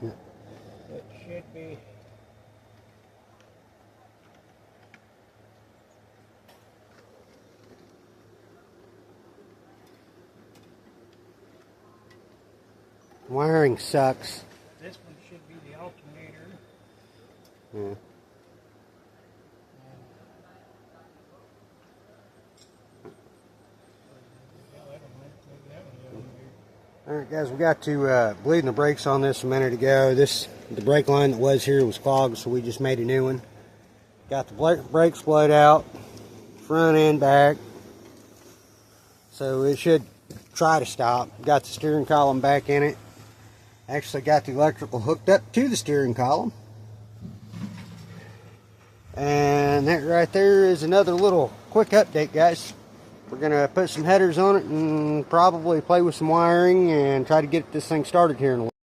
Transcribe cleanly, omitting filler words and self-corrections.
It should be. Wiring sucks. This one should be the alternator. Yeah. Alright guys, we got to bleeding the brakes on this a minute ago. The brake line that was here was clogged, so we just made a new one. Got the brakes blowed out, front and back. So it should try to stop. Got the steering column back in it. Actually got the electrical hooked up to the steering column. And that right there is another little quick update, guys. We're going to put some headers on it and probably play with some wiring and try to get this thing started here in a little.